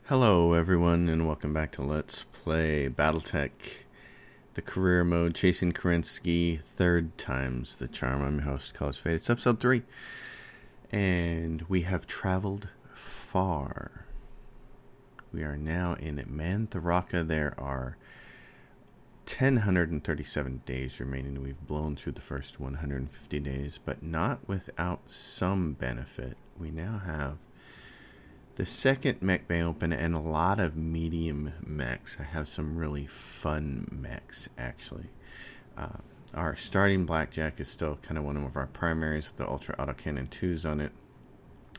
Hello everyone and welcome back to Let's Play Battletech, the career mode, chasing Kerensky, third time's the charm. I'm your host, College Fate. It's episode 3, and we have traveled far. We are now in Mantharaka. There are 1,037 days remaining. We've blown through the first 150 days, but not without some benefit. We now have the second mech bay open and a lot of medium mechs. I have some really fun mechs, actually. Our starting Blackjack is still kind of one of our primaries with the Ultra Autocannon 2s on it.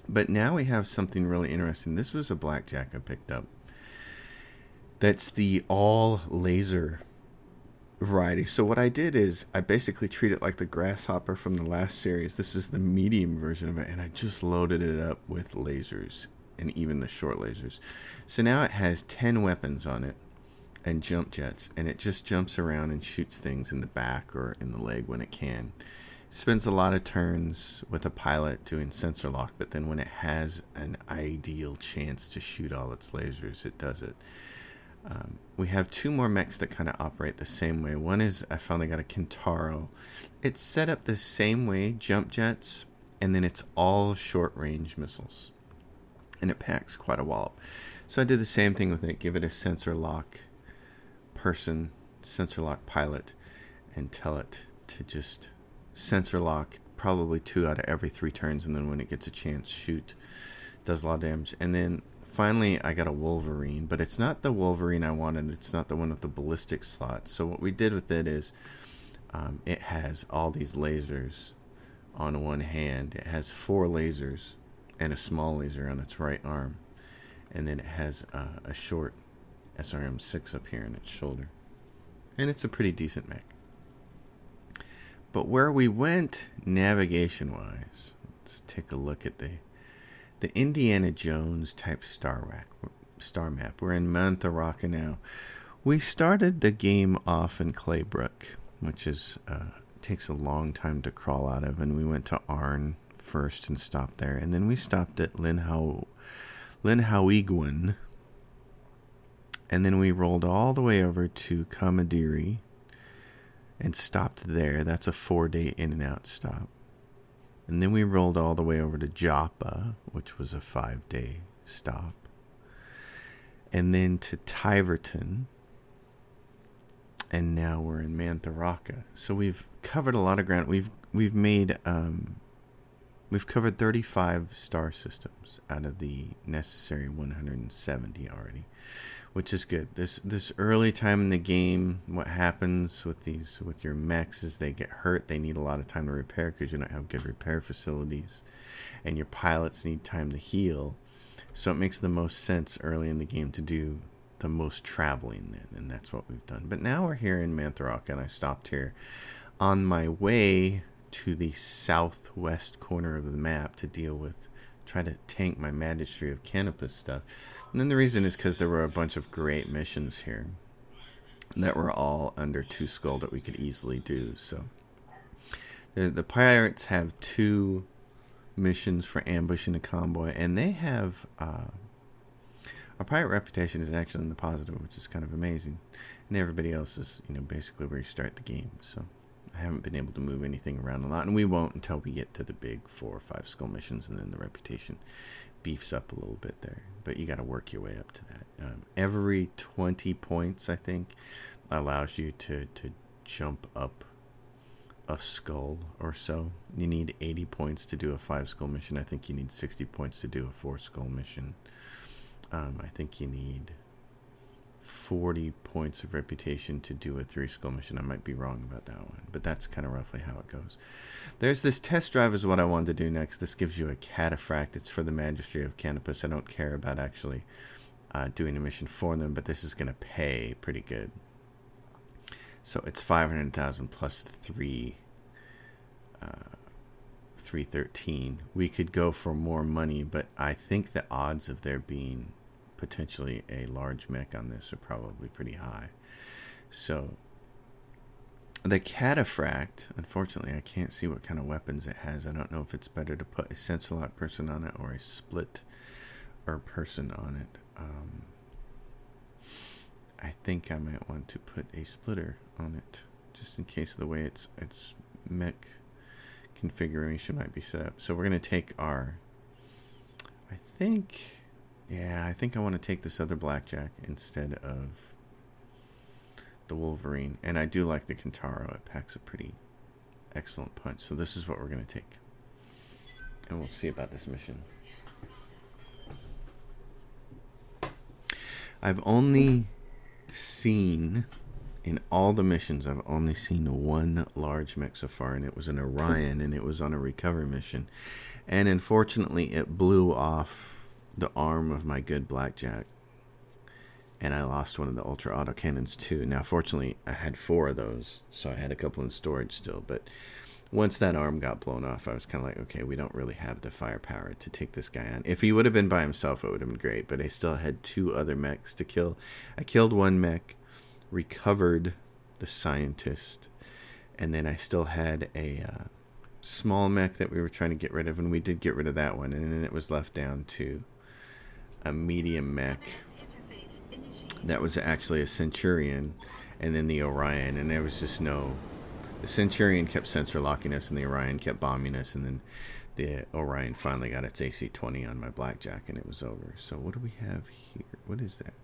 But now we have something really interesting. This was a Blackjack I picked up. That's the all laser variety. So what I did is I basically treat it like the Grasshopper from the last series. This is the medium version of it, and I just loaded it up with lasers. And even the short lasers. So now it has 10 weapons on it and jump jets, and it just jumps around and shoots things in the back or in the leg when it can. Spends a lot of turns with a pilot doing sensor lock, but then when it has an ideal chance to shoot all its lasers, it does it. We have two more mechs that kind of operate the same way. One is, I finally got a Cantaro. It's set up the same way, jump jets, and then it's all short range missiles. And it packs quite a wallop. So I did the same thing with it. Give it a sensor lock person, sensor lock pilot, and tell it to just sensor lock probably 2 out of every 3 turns. And then when it gets a chance, shoot. Does a lot of damage. And then finally I got a Wolverine. But it's not the Wolverine I wanted. It's not the one with the ballistic slot. So what we did with it is it has all these lasers on one hand. It has 4 lasers. And a small laser on its right arm. And then it has a short SRM-6 up here in its shoulder. And it's a pretty decent mech. But where we went navigation-wise, let's take a look at the Indiana Jones type star map. We're in Mantharaka now. We started the game off in Claybrook, which is takes a long time to crawl out of, and we went to Arn first and stopped there, and then we stopped at Linhauigwin, and then we rolled all the way over to Kamadiri and stopped there. That's a 4-day in and out stop. And then we rolled all the way over to Joppa, which was a 5-day stop, and then to Tiverton, and now we're in Mantharaka. So we've covered a lot of ground. We've made We've covered 35 star systems out of the necessary 170 already, which is good. This early time in the game, what happens with your mechs is they get hurt. They need a lot of time to repair because you don't have good repair facilities, and your pilots need time to heal. So it makes the most sense early in the game to do the most traveling then, and that's what we've done. But now we're here in Mantharaka, and I stopped here on my way to the southwest corner of the map to try to tank my Magistry of Canopus stuff. And then the reason is because there were a bunch of great missions here that were all under 2 skull that we could easily do. So the pirates have 2 missions for ambushing a convoy, and they have our pirate reputation is actually in the positive, which is kind of amazing. And everybody else is, basically where you start the game. So I haven't been able to move anything around a lot, and we won't until we get to the big 4 or 5 skull missions, and then the reputation beefs up a little bit there. But you got to work your way up to that. Every 20 points, I think, allows you to jump up a skull or so. You need 80 points to do a 5 skull mission. I think you need 60 points to do a 4 skull mission. I think you need 40 points of reputation to do a 3 skull mission. I might be wrong about that one, but that's kind of roughly how it goes. There's this test drive is what I wanted to do next. This gives you a cataphract. It's for the Magistry of Canopus. I don't care about actually doing a mission for them, but this is going to pay pretty good. So it's 500,000 plus 313. We could go for more money, but I think the odds of there being potentially a large mech on this are probably pretty high. So the cataphract, unfortunately I can't see what kind of weapons it has. I don't know if it's better to put a sensor lock person on it or a split or person on it. think I might want to put a splitter on it, just in case of the way its mech configuration might be set up. So we're going to take our, I think I want to take this other Blackjack instead of the Wolverine. And I do like the Cantaro. It packs a pretty excellent punch. So this is what we're going to take. And we'll see about this mission. I've only seen, in all the missions, I've only seen one large mech so far, and it was an Orion, and it was on a recovery mission. And unfortunately, it blew off the arm of my good Blackjack, and I lost one of the ultra autocannons too. Now, fortunately, I had 4 of those, so I had a couple in storage still, but once that arm got blown off, I was kind of like, okay, we don't really have the firepower to take this guy on. If he would have been by himself, it would have been great, but I still had 2 other mechs to kill. I killed one mech, recovered the scientist, and then I still had a small mech that we were trying to get rid of, and we did get rid of that one, and then it was left down to a medium mech that was actually a Centurion, and then the Orion, and there was just no... The Centurion kept sensor locking us, and the Orion kept bombing us, and then the Orion finally got its AC-20 on my Blackjack, and it was over. So what do we have here? What is that?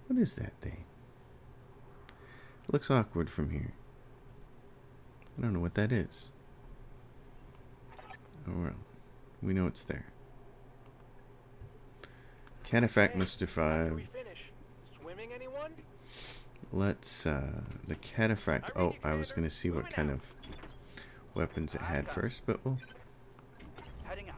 What is that thing? It looks awkward from here. I don't know what that is. Oh well, we know it's there. Cataphract Mr. 5. Swimming, anyone? Let's, the Cataphract. Oh, I was going to see what kind of weapons it had first, but we'll... Heading out.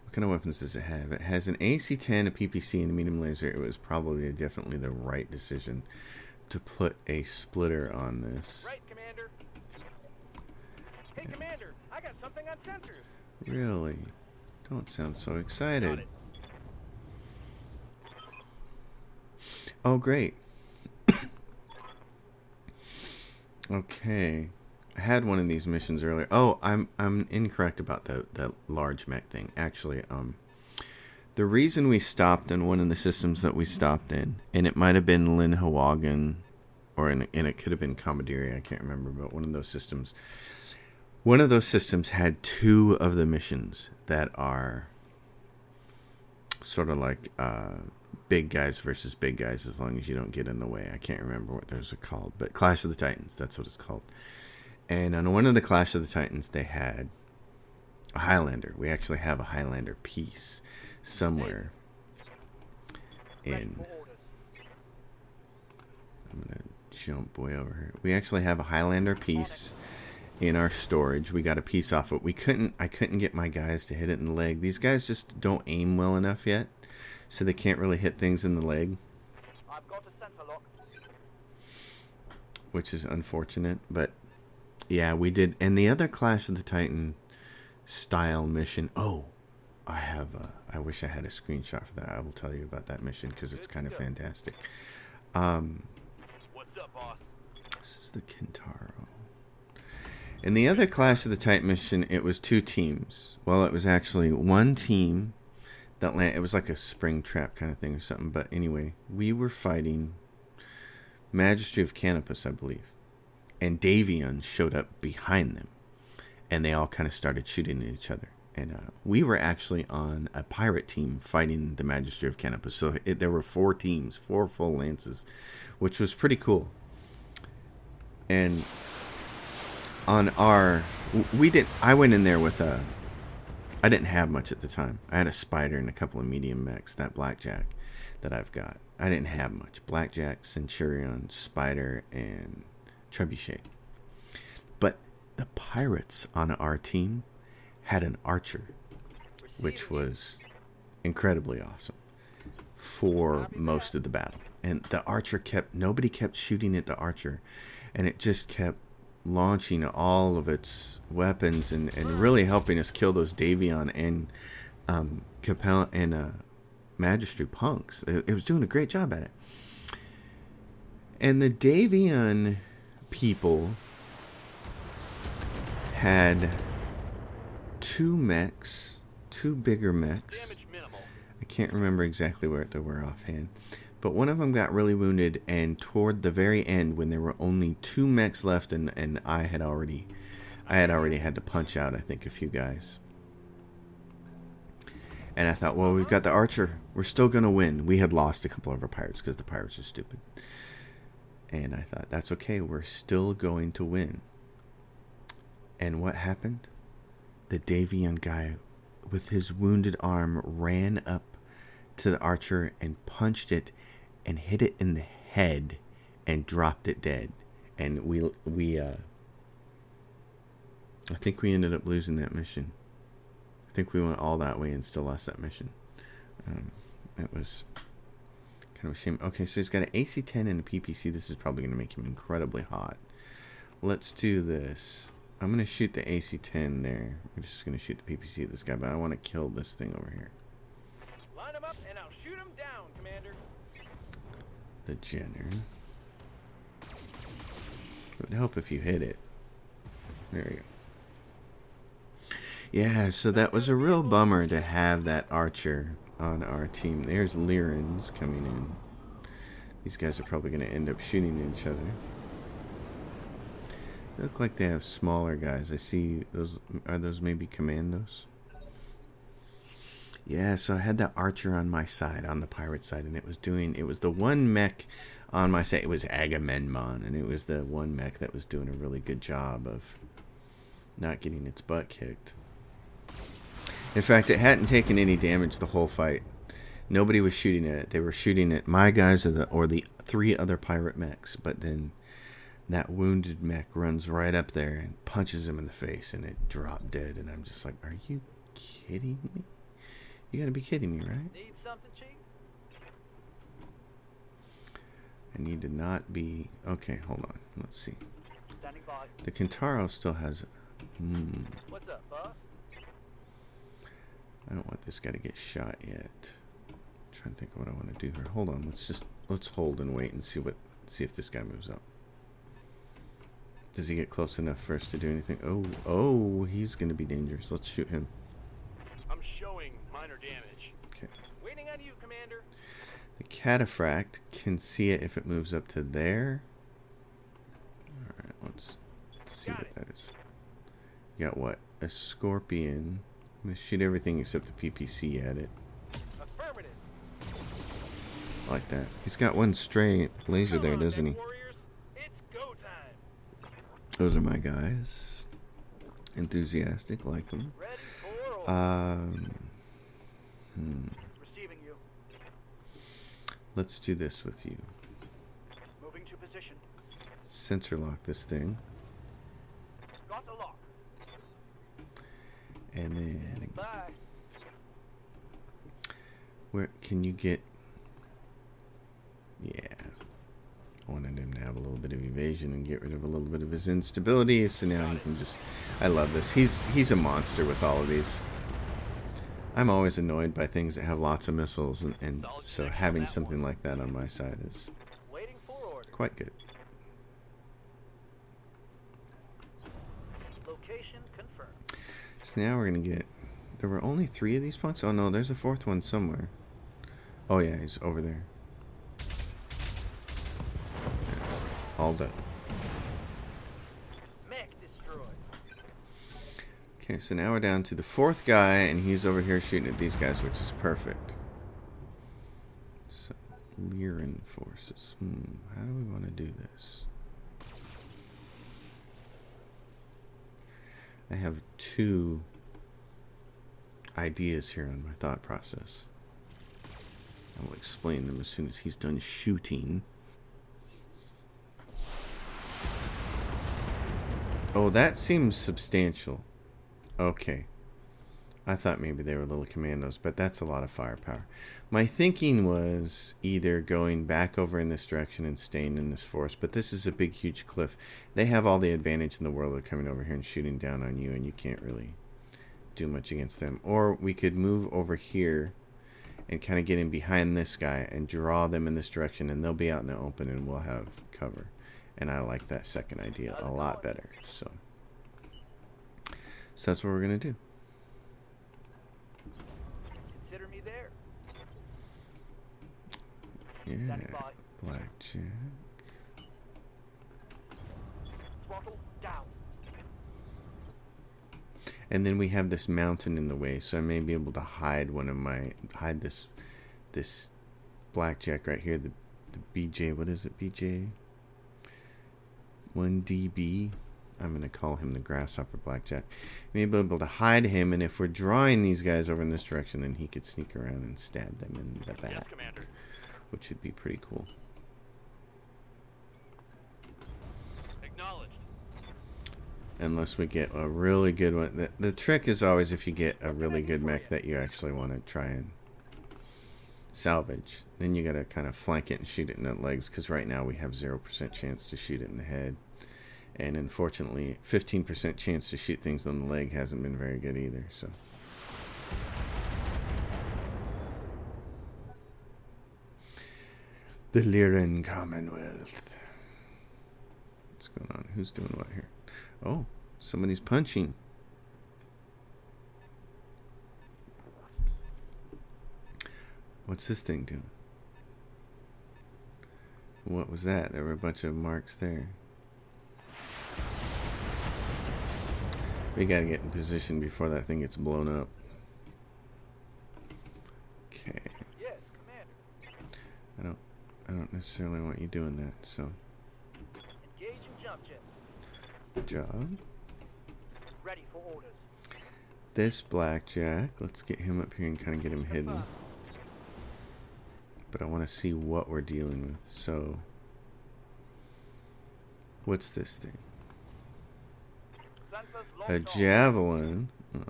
What kind of weapons does it have? It has an AC-10, a PPC, and a medium laser. It was probably definitely the right decision to put a splitter on this. Right, Commander. Hey, yeah. Commander, I got something on sensors. Really? Don't sound so excited. Oh, great. Okay. I had one of these missions earlier. Oh, I'm incorrect about that large mech thing. Actually, the reason we stopped in one of the systems that we stopped in, and it might have been Lynn Hawagan, and it could have been Commodore, I can't remember, but one of those systems had 2 of the missions that are sort of like big guys versus big guys, as long as you don't get in the way. I can't remember what those are called, but Clash of the Titans, that's what it's called. And on one of the Clash of the Titans, they had a Highlander. We actually have a Highlander piece somewhere in... I'm going to jump way over here. We actually have a Highlander piece in our storage. We got a piece off it. I couldn't get my guys to hit it in the leg. These guys just don't aim well enough yet, so they can't really hit things in the leg. I've got a sensor lock. Which is unfortunate, but yeah, we did. And the other Clash of the Titan style mission. Oh, I wish I had a screenshot for that. I will tell you about that mission because it's kind of fantastic. What's up, boss? This is the Cantaro. In the other Clash of the Titan mission, it was 2 teams. Well, it was actually one team that it was like a spring trap kind of thing or something. But anyway, we were fighting Magistry of Canopus, I believe. And Davion showed up behind them. And they all kind of started shooting at each other. And we were actually on a pirate team fighting the Magistry of Canopus. So there were 4 teams, 4 full lances, which was pretty cool. And on our... I went in there with a... I didn't have much at the time. I had a Spider and a couple of medium mechs, that Blackjack that I've got. I didn't have much. Blackjack, Centurion, Spider, and Trebuchet. But the pirates on our team had an archer, which was incredibly awesome for most of the battle. And the archer nobody kept shooting at the archer, and it just kept launching all of its weapons and really helping us kill those Davion and Capella and Magistry punks. It was doing a great job at it. And the Davion people had 2 mechs, 2 bigger mechs, I can't remember exactly where they were offhand. But one of them got really wounded, and toward the very end, when there were only 2 mechs left, and I had already had to punch out, I think, a few guys. And I thought, well, we've got the archer. We're still going to win. We had lost a couple of our pirates because the pirates are stupid. And I thought, that's okay. We're still going to win. And what happened? The Davion guy, with his wounded arm, ran up to the archer and punched it and hit it in the head and dropped it dead. And I think we ended up losing that mission. I think we went all that way and still lost that mission. It was kind of a shame. Okay, so he's got an AC-10 and a PPC. This is probably going to make him incredibly hot. Let's do this. I'm going to shoot the AC-10 there. I'm just going to shoot the PPC at this guy, but I want to kill this thing over here. Line him up and I'll shoot him down, Commander. The Jenner. It would help if you hit it. There you go. Yeah, so that was a real bummer to have that archer on our team. There's Lyrans coming in. These guys are probably going to end up shooting each other. They look like they have smaller guys. I see those. Are those maybe commandos? Yeah, so I had that archer on my side, on the pirate side, and it was the one mech on my side. It was Agamemnon, and it was the one mech that was doing a really good job of not getting its butt kicked. In fact, it hadn't taken any damage the whole fight. Nobody was shooting at it. They were shooting at my guys or the 3 other pirate mechs. But then that wounded mech runs right up there and punches him in the face, and it dropped dead. And I'm just like, are you kidding me? You gotta be kidding me, right? Need something, Chief? I need to not be... Okay, hold on. Let's see. Standing by. The Cantaro still has... What's up, boss? I don't want this guy to get shot yet. I'm trying to think of what I want to do here. Hold on. Let's hold and wait and see if this guy moves up. Does he get close enough for us to do anything? Oh, he's going to be dangerous. Let's shoot him. I'm showing minor damage. Okay. Waiting on you, Commander. The cataphract can see it if it moves up to there. Alright, let's see what that is. You got what? A scorpion. I'm going to shoot everything except the PPC at it. Affirmative. Like that. He's got one stray laser there, doesn't he? Warriors. It's go time. Those are my guys. Enthusiastic, like them. Ready for order. Receiving you. Let's do this with you. Moving to position. Sensor lock this thing. Got the lock. And then... Bye. Where can you get... Yeah. I wanted him to have a little bit of evasion and get rid of a little bit of his instability. So now he can just... I love this. He's a monster with all of these. I'm always annoyed by things that have lots of missiles. And so having something like that on my side is Waiting for order. quite good. Location confirmed. So now we're going to get... There were only 3 of these punks? Oh no, there's a 4th one somewhere. Oh yeah, he's over there. It's all done. Mech destroyed. Okay, so now we're down to the 4th guy, and he's over here shooting at these guys, which is perfect. So, Lyran forces. How do we want to do this? I have 2 ideas here on my thought process. I will explain them as soon as he's done shooting. Oh, that seems substantial. Okay. I thought maybe they were little commandos, but that's a lot of firepower. My thinking was either going back over in this direction and staying in this forest, but this is a big, huge cliff. They have all the advantage in the world of coming over here and shooting down on you, and you can't really do much against them. Or we could move over here and kind of get in behind this guy and draw them in this direction, and they'll be out in the open and we'll have cover. And I like that second idea a lot better. So that's what we're going to do. Consider me there. Yeah, Standing by. blackjack. Throttle down. And then we have this mountain in the way, so I may be able to hide this blackjack right here, the BJ, what is it, BJ? 1DB. I'm going to call him the grasshopper blackjack. May be able to hide him, and if we're drawing these guys over in this direction, then he could sneak around and stab them in the back. Yes, Commander. Which would be pretty cool. Acknowledged. Unless we get a really good one. The trick is always if you get a really good mech that you actually want to try and salvage, then you got to kind of flank it and shoot it in the legs, because right now we have 0% chance to shoot it in the head. And unfortunately, 15% chance to shoot things on the leg hasn't been very good either. So the Lyran Commonwealth. What's going on? Who's doing what here? Oh, somebody's punching. What's this thing doing? What was that? There were a bunch of marks there. We gotta get in position before that thing gets blown up. Okay. Yes, Commander. I don't necessarily want you doing that, so Engage and jump jet. good job. Ready for orders. This blackjack, let's get him up here and kind of get him hidden. But I want to see what we're dealing with. So, what's this thing? Sensors A locked on. javelin. Oh,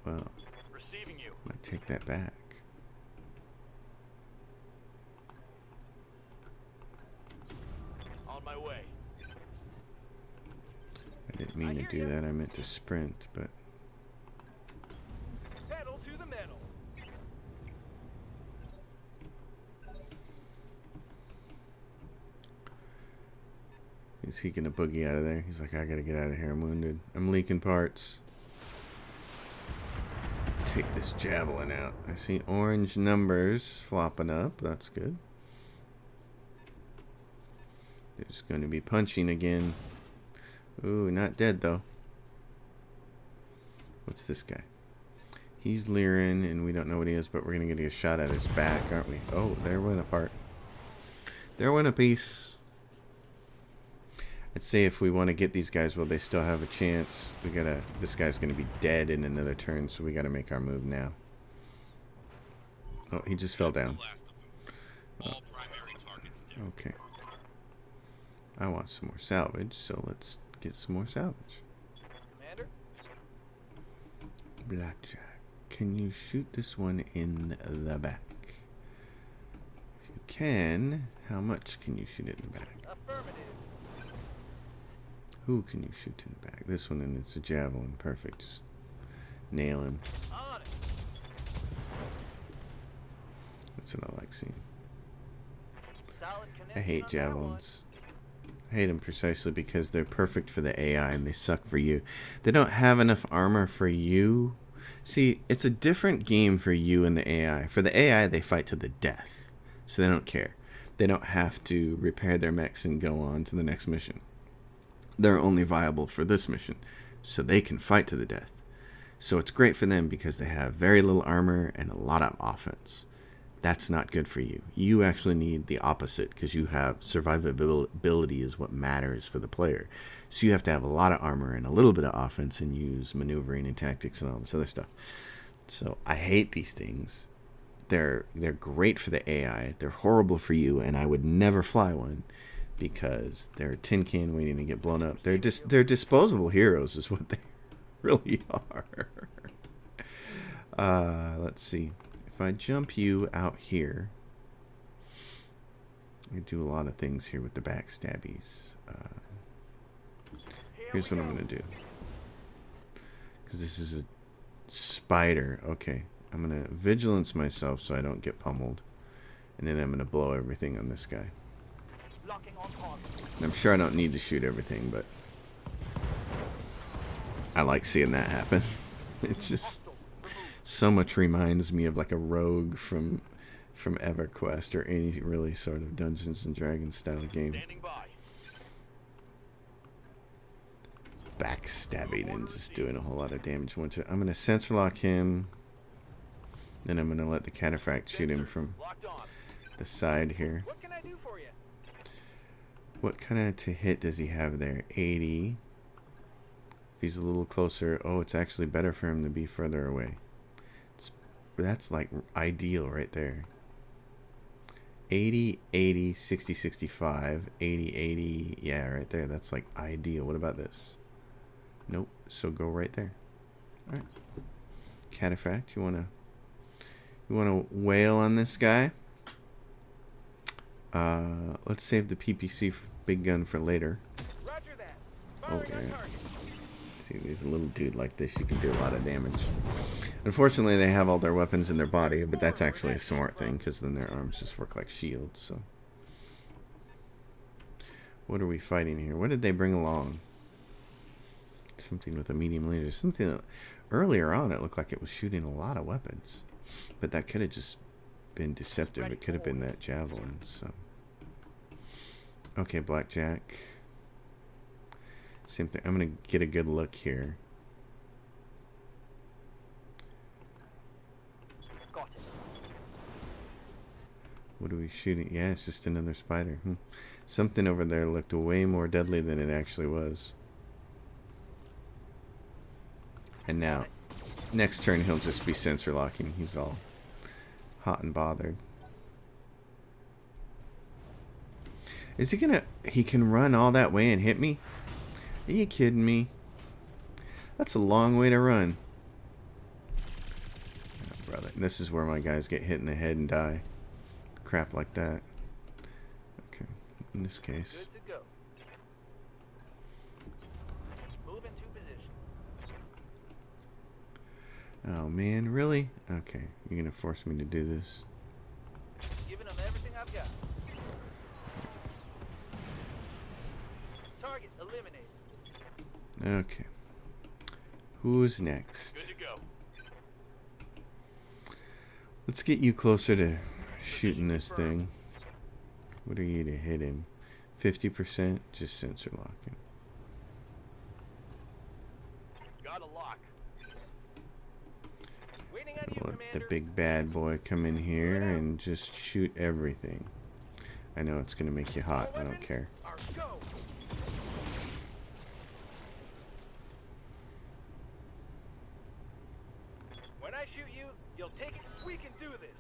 well, Receiving you. might take that back. On my way. I didn't mean to do that. I meant to sprint, but Pedal to the metal. is he gonna boogie out of there? He's like, I gotta get out of here. I'm wounded. I'm leaking parts. Take this javelin out. I see orange numbers flopping up. That's good. They're just going to be punching again. Ooh, not dead though. What's this guy? He's Lyran, and we don't know what he is, but we're going to get a shot at his back, aren't we? Oh, there went a part. There went a piece. I'd say if we want to get these guys while they still have a chance, we gotta. This guy's gonna be dead in another turn, so we gotta make our move now. Oh, he just fell down. Okay. I want some more salvage, so let's get some more salvage. Commander. Blackjack, can you shoot this one in the back? If you can, how much can you shoot it in the back? Affirmative. Who can you shoot in the back? This one, and it's a javelin. Perfect. Just nail him. On it. That's what I like seeing. Solid I hate connection on that one. javelins. I hate them precisely because they're perfect for the AI and they suck for you. They don't have enough armor for you. See, it's a different game for you and the AI. For the AI, they fight to the death. So they don't care. They don't have to repair their mechs and go on to the next mission. They're only viable for this mission, so they can fight to the death. So it's great for them because they have very little armor and a lot of offense. That's not good for you. You actually need the opposite because you have survivability is what matters for the player. So you have to have a lot of armor and a little bit of offense and use maneuvering and tactics and all this other stuff. So I hate these things. They're great for the AI. They're horrible for you, and I would never fly one. Because they're a tin can waiting to get blown up. They're disposable heroes is what they really are. Let's see. If I jump you out here, I do a lot of things here with the backstabbies. Here's what I'm going to do. Because this is a spider. Okay. I'm going to vigilance myself so I don't get pummeled. And then I'm going to blow everything on this guy. Locking on target. I'm sure I don't need to shoot everything, but I like seeing that happen. It's just so much reminds me of like a rogue from from EverQuest or any really sort of Dungeons and Dragons style game. Standing by. Backstabbing and just doing a whole lot of damage. I'm going to sensor lock him. Then I'm going to let the cataphract shoot him from Locked on. the side here. What can I do for you? What kind of to hit does he have there? 80. If he's a little closer, oh, it's actually better for him to be further away. That's like ideal right there. 80, 80, 60, 65, 80, 80. Yeah, right there. That's like ideal. What about this? Nope. So go right there. All right. Cataphract, you wanna wail on this guy? Let's save the PPC big gun for later. Roger that. Oh Firing on yeah. target. See, there's a little dude like this. You can do a lot of damage. Unfortunately, they have all their weapons in their body, but that's actually a smart thing because then their arms just work like shields. So, what are we fighting here? What did they bring along? Something with a medium laser. Something that earlier on it looked like it was shooting a lot of weapons, but that could have just been deceptive. It could have been that javelin. So, okay, Blackjack. Same thing. I'm gonna get a good look here. Got it. What are we shooting? Yeah, it's just another spider. Something over there looked way more deadly than it actually was. And now, next turn he'll just be sensor locking. He's all hot and bothered. Is he gonna... He can run all that way and hit me? Are you kidding me? That's a long way to run. Oh, brother. This is where my guys get hit in the head and die. Crap like that. Okay. In this case. Good to go. Move into position. Oh man, really? Okay. You're gonna force me to do this. Giving them everything I've got. Target eliminated. Okay. Who's next? Good to go. Let's get you closer to shooting this thing. What are you to hit him? 50%? Just sensor locking. Got a lock. Waiting on you, Let the Commander. big bad boy come in here and just shoot everything. I know it's gonna make you hot. I don't care. Our go. When I shoot you, you'll take it. We can do this.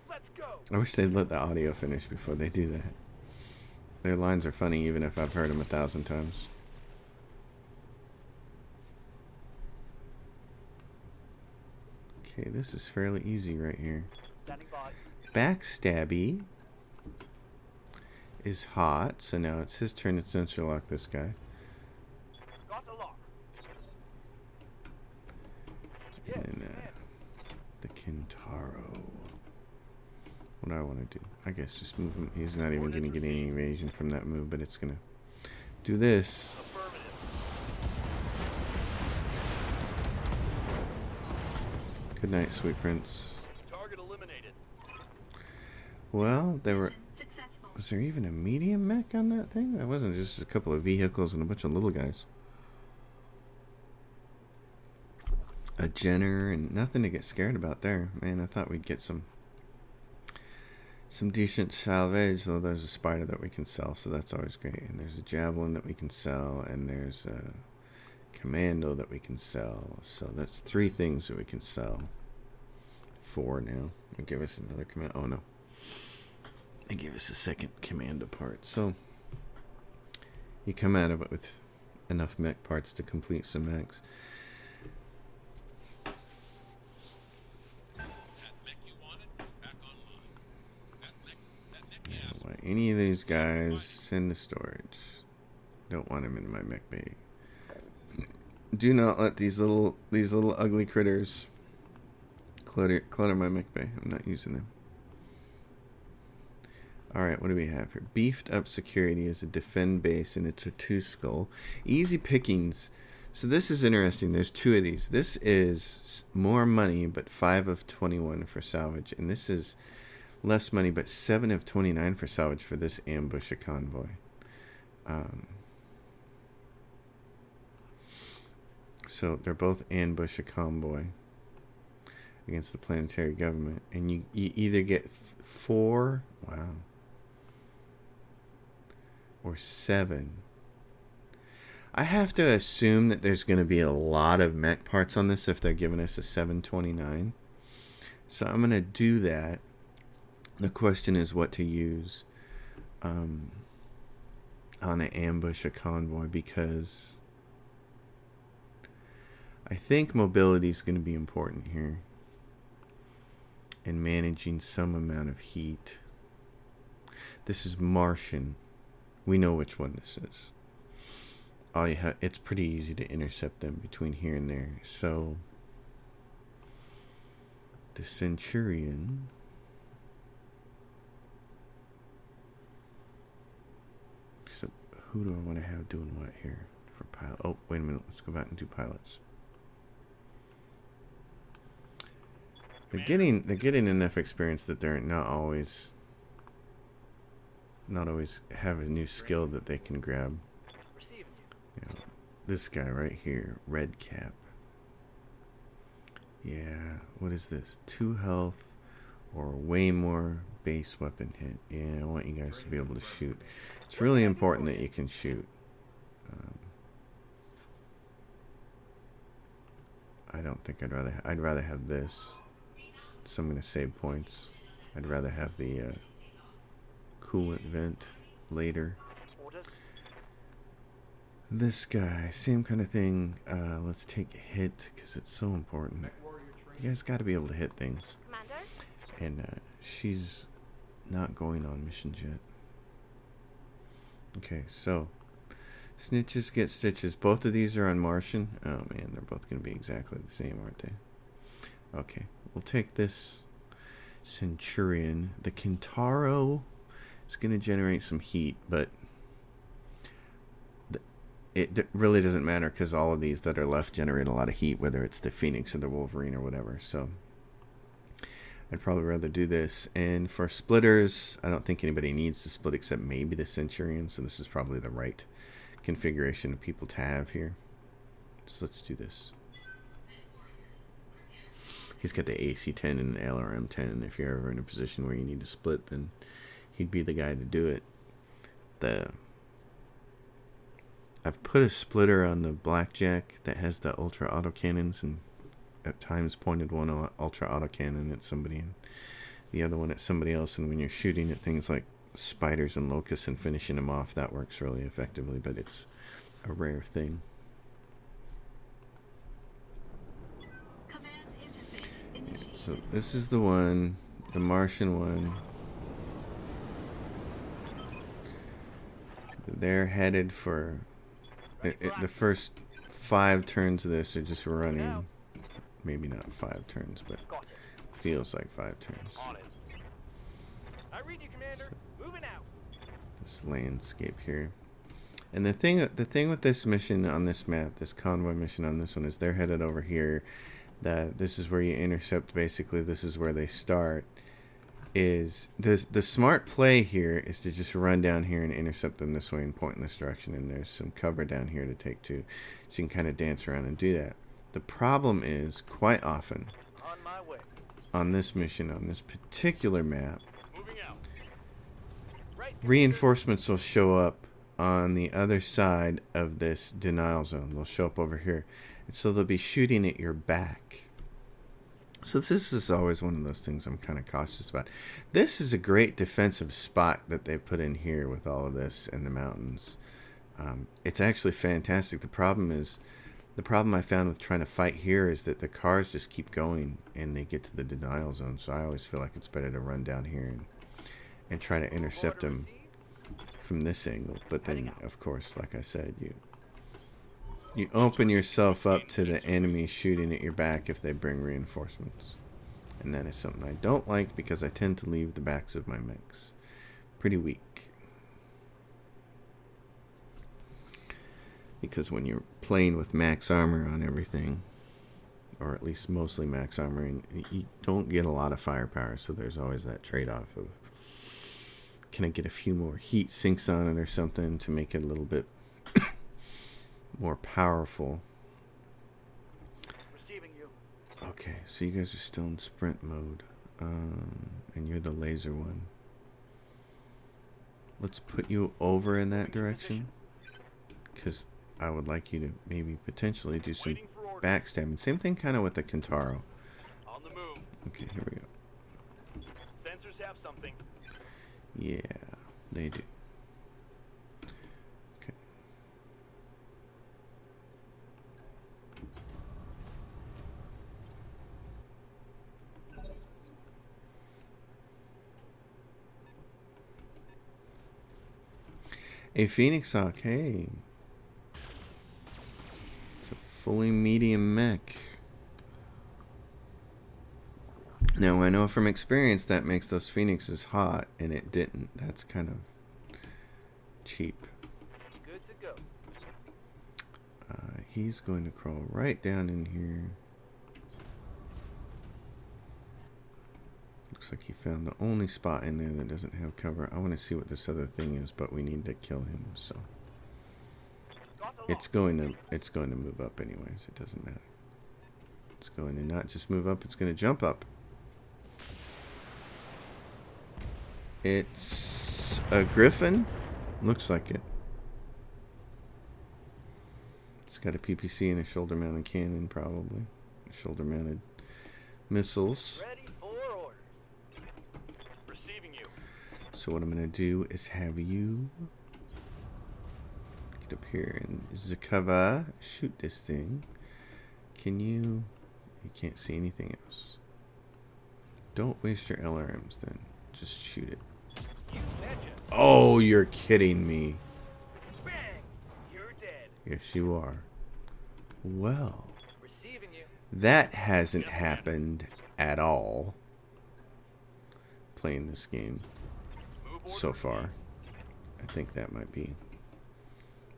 Let's go. I wish they'd let the audio finish before they do that. Their lines are funny even if I've heard them 1,000 times. Okay, this is fairly easy right here. Standing by. Backstabby is hot, so now it's his turn to sensor lock this guy. Got the lock. Yes, And Commander. the Cantaro. What do I want to do? I guess just move him. He's not even going to get any evasion from that move, but it's going to do this. Affirmative. Good night, sweet prince. Target eliminated. Well, there were... Successful. Was there even a medium mech on that thing? That wasn't just a couple of vehicles and a bunch of little guys. A Jenner and nothing to get scared about there. Man, I thought we'd get some decent salvage, though there's a spider that we can sell, so that's always great. And there's a javelin that we can sell, and there's a commando that we can sell. So that's 3 things that we can sell. 4 now. They give us another command. Oh no. They give us a second commando part. So you come out of it with enough mech parts to complete some mechs. I don't want any of these guys. Send to storage. Don't want them in my mech bay. Do not let these little ugly critters clutter my mech bay. I'm not using them. Alright, what do we have here? Beefed up security is a defend base, and it's a 2 skull. Easy pickings. So this is interesting. There's 2 of these. This is more money, but 5 of 21 for salvage. And this is less money, but 7 of 29 for salvage for this ambush a convoy. So they're both ambush a convoy against the planetary government, and you either get 4, wow, or 7. I have to assume that there's going to be a lot of mech parts on this if they're giving us a 729. So I'm going to do that. The question is what to use on an ambush a convoy, because I think mobility is going to be important here, and managing some amount of heat. This is Martian. We know which one this is. It's pretty easy to intercept them between here and there. So the Centurion. So who do I want to have doing what here for pilot? Oh, wait a minute. Let's go back and do pilots. They're getting enough experience that they're not always have a new skill that they can grab. You know, this guy right here, red cap. Yeah, what is this? 2 health or way more base weapon hit. Yeah, I want you guys to be able to shoot. It's really important that you can shoot. I don't think I'd rather have this. So I'm going to save points. I'd rather have the coolant vent later. This guy, same kind of thing. Let's take hit because it's so important. You guys got to be able to hit things. And she's not going on missions yet. Okay, so snitches get stitches. Both of these are on Martian. Oh man, they're both going to be exactly the same, aren't they? Okay, we'll take this Centurion. The Cantaro is going to generate some heat, but it really doesn't matter because all of these that are left generate a lot of heat, whether it's the Phoenix or the Wolverine or whatever. So I'd probably rather do this. And for splitters, I don't think anybody needs to split except maybe the Centurion. So this is probably the right configuration of people to have here. So let's do this. He's got the AC-10 and the LRM-10, and if you're ever in a position where you need to split, then he'd be the guy to do it. I've put a splitter on the Blackjack that has the ultra autocannons, and at times pointed one ultra autocannon at somebody and the other one at somebody else, and when you're shooting at things like spiders and locusts and finishing them off, that works really effectively, but it's a rare thing. So this is the one, the Martian one. They're headed for the first 5 turns of this are just running. Maybe not 5 turns, but feels like 5 turns. I read you, Commander. Moving out. This landscape here. And the thing with this mission on this map, this convoy mission on this one, is they're headed over here. That this is where you intercept. Basically, this is where they start. Is the smart play here is to just run down here and intercept them this way and point in this direction. And there's some cover down here to take too, so you can kind of dance around and do that. The problem is quite often on this mission, on this particular map, reinforcements will show up on the other side of this denial zone. They'll show up over here. And so they'll be shooting at your back. So this is always one of those things I'm kind of cautious about. This is a great defensive spot that they put in here with all of this in the mountains. It's actually fantastic. The problem I found with trying to fight here is that the cars just keep going and they get to the denial zone. So I always feel like it's better to run down here and try to intercept them from this angle. But then, of course, like I said, you open yourself up to the enemy shooting at your back if they bring reinforcements. And that is something I don't like because I tend to leave the backs of my mechs pretty weak. Because when you're playing with max armor on everything, or at least mostly max armor, and you don't get a lot of firepower, so there's always that trade-off of, can I get a few more heat sinks on it or something to make it a little bit more powerful. Receiving you. Okay, so you guys are still in sprint mode, and you're the laser one. Let's put you over in that direction, because I would like you to maybe potentially do some backstabbing. Same thing kind of with the Cantaro. On the move. Okay, here we go. Sensors have something. Yeah, they do. Okay. A Phoenix Hawk, hey. It's a fully medium mech. Now, I know from experience that makes those Phoenixes hot, and it didn't. That's kind of cheap. Good to go. He's going to crawl right down in here. Looks like he found the only spot in there that doesn't have cover. I want to see what this other thing is, but we need to kill him, so it's going to move up anyways. It doesn't matter. It's going to not just move up, it's going to jump up. It's a Griffin. Looks like it. It's got a PPC and a shoulder-mounted cannon, probably. Shoulder-mounted missiles. Ready for orders. Receiving you. So what I'm going to do is have you get up here and Zakava shoot this thing. Can you... You can't see anything else. Don't waste your LRMs then. Just shoot it. You betcha. Oh, you're kidding me. Bang! You're dead. Yes, you are. Well, Receiving you. that hasn't happened at all. Playing this game Move order. so far. I think that might be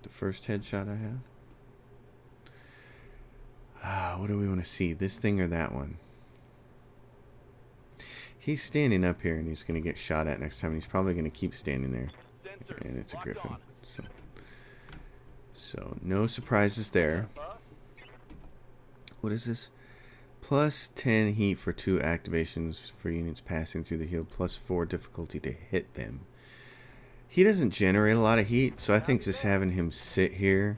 the first headshot I have. What do we want to see? This thing or that one? He's standing up here and he's going to get shot at next time. He's probably going to keep standing there. Sensors And it's a locked Griffin. on. So no surprises there. What is this? Plus 10 heat for 2 activations for units passing through the hill. Plus 4 difficulty to hit them. He doesn't generate a lot of heat, so I think just having him sit here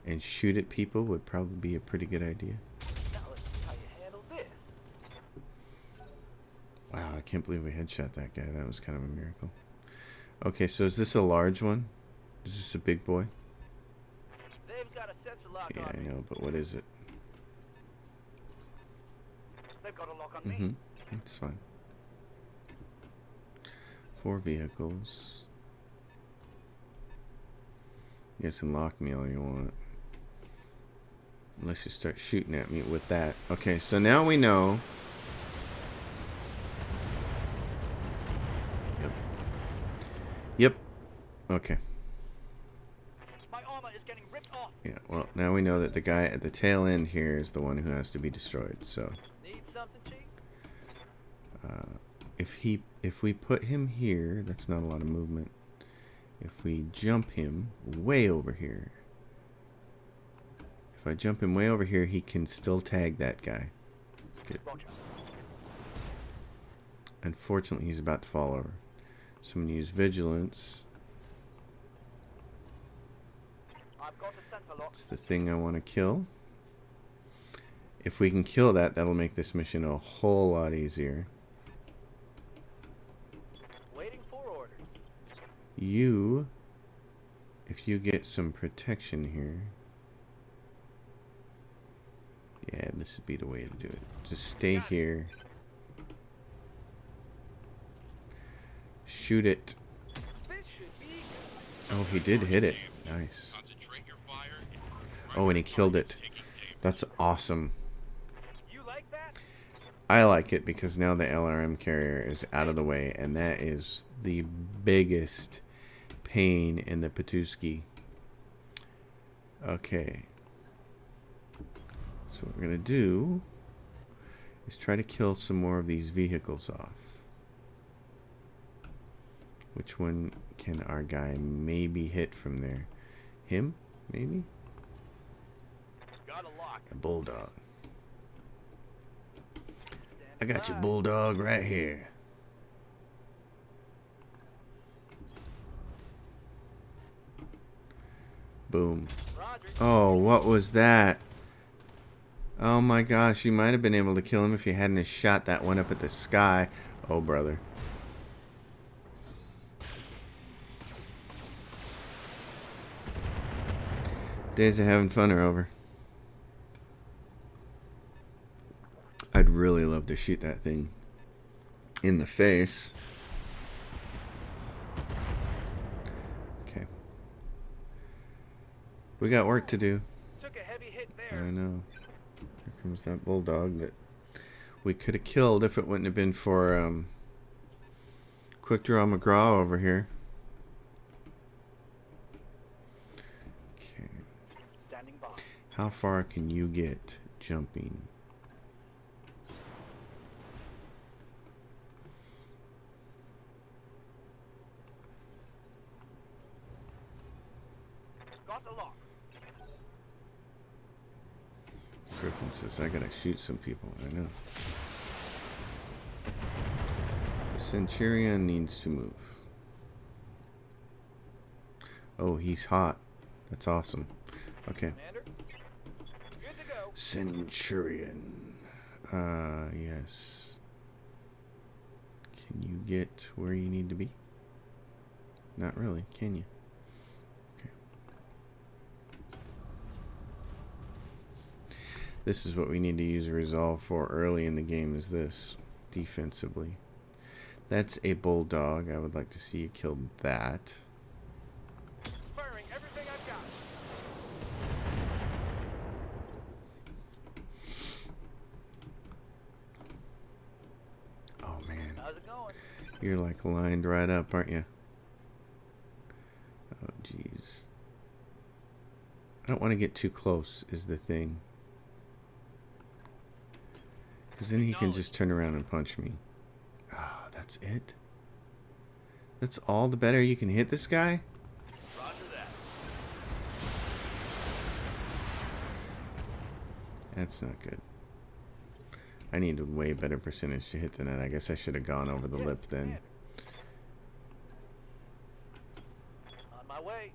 and shoot at people would probably be a pretty good idea. Now let's see how you handle this. Wow, I can't believe we headshot that guy. That was kind of a miracle. Okay, so is this a large one? Is this a big boy? They've got a sensor lock Yeah, on I me. know, but what is it? They've got a lock on Mm-hmm. me. It's fine. 4 vehicles. You guys can lock me all you want. Unless you start shooting at me with that. Okay, so now we know. Yep. Yep. Okay. My armor is getting ripped off. Yeah, well, now we know that the guy at the tail end here is the one who has to be destroyed. So, Need something, Chief? if we put him here, that's not a lot of movement. If we jump him way over here. If I jump him way over here, he can still tag that guy. Good. Roger. Unfortunately, he's about to fall over. So I'm going to use Vigilance. I've got a sensor lock. It's the thing I want to kill. If we can kill that, that'll make this mission a whole lot easier. Waiting for orders. You, if you get some protection here. Yeah, this would be the way to do it. Just stay here. Shoot it. This should be Oh, he did hit it. Nice. Oh, and he killed it. That's awesome. You like that? I like it because now the LRM carrier is out of the way, and that is the biggest pain in the Patuski. Okay. So what we're going to do is try to kill some more of these vehicles off. Which one can our guy maybe hit from there? Him? Maybe? Got a lock. A bulldog. I got your bulldog right here. Boom. Roger. Oh, what was that? Oh my gosh, you might have been able to kill him if you hadn't have shot that one up at the sky. Oh, brother. Days of having fun are over. I'd really love to shoot that thing in the face. Okay. We got work to do. Took a heavy hit there. I know. Here comes that bulldog that we could have killed if it wouldn't have been for Quick Draw McGraw over here. Okay. Standing by. How far can you get jumping? Got the lock. Griffin says, I gotta shoot some people. I know. The Centurion needs to move. Oh, he's hot. That's awesome. Okay. Commander. Good to go. Centurion. Yes. Can you get where you need to be? Not really, can you? Okay. This is what we need to use a resolve for early in the game, is this. Defensively. That's a bulldog. I would like to see you kill that. Firing everything I've got. Oh man, How's it going? you're like lined right up, aren't you? Oh jeez. I don't want to get too close is the thing. Because then he can just turn around and punch me. Oh, that's it? That's all the better you can hit this guy? Roger that. That's not good. I need a way better percentage to hit than that. I guess I should have gone over the lip then. On my way.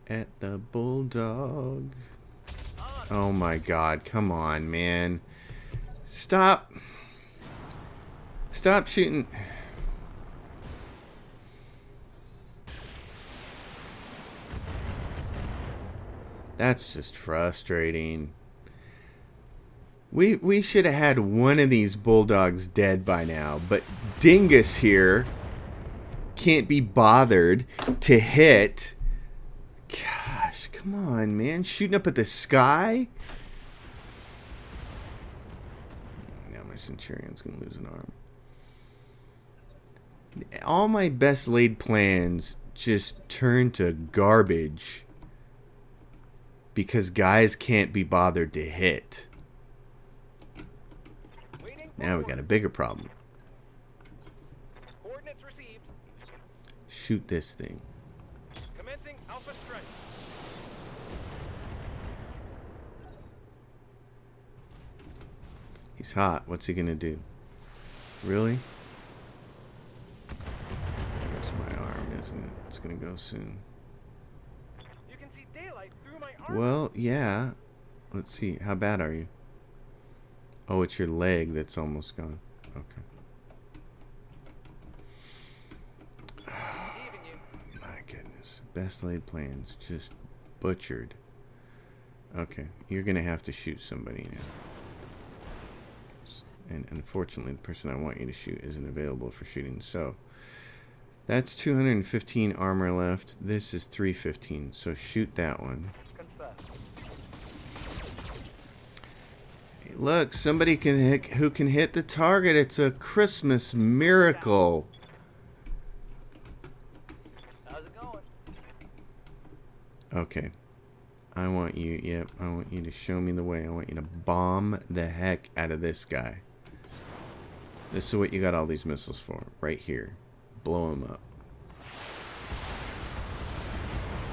At the bulldog. On. Oh my god, come on, man. Stop. Stop shooting. That's just frustrating. We should have had one of these bulldogs dead by now, but Dingus here can't be bothered to hit. Gosh, come on, man. Shooting up at the sky? Now my Centurion's going to lose an arm. All my best laid plans just turn to garbage because guys can't be bothered to hit. Waiting for Now we got a bigger problem. coordinates received. Shoot this thing. Commencing Alpha strike. He's hot. What's he gonna do? Really? There's my arm, isn't it? It's gonna go soon. You can see daylight through my arm. Well, yeah. Let's see. How bad are you? Oh, it's your leg that's almost gone. Okay. Receiving you. My goodness. Best laid plans just butchered. Okay. You're gonna have to shoot somebody now. And unfortunately, the person I want you to shoot isn't available for shooting. So, that's 215 armor left. This is 315. So, shoot that one. Confess. Hey, look, somebody can hit, who can hit the target. It's a Christmas miracle. How's it going? Okay. I want you, yep, I want you to show me the way. I want you to bomb the heck out of this guy. This is what you got all these missiles for, right here. Blow him up.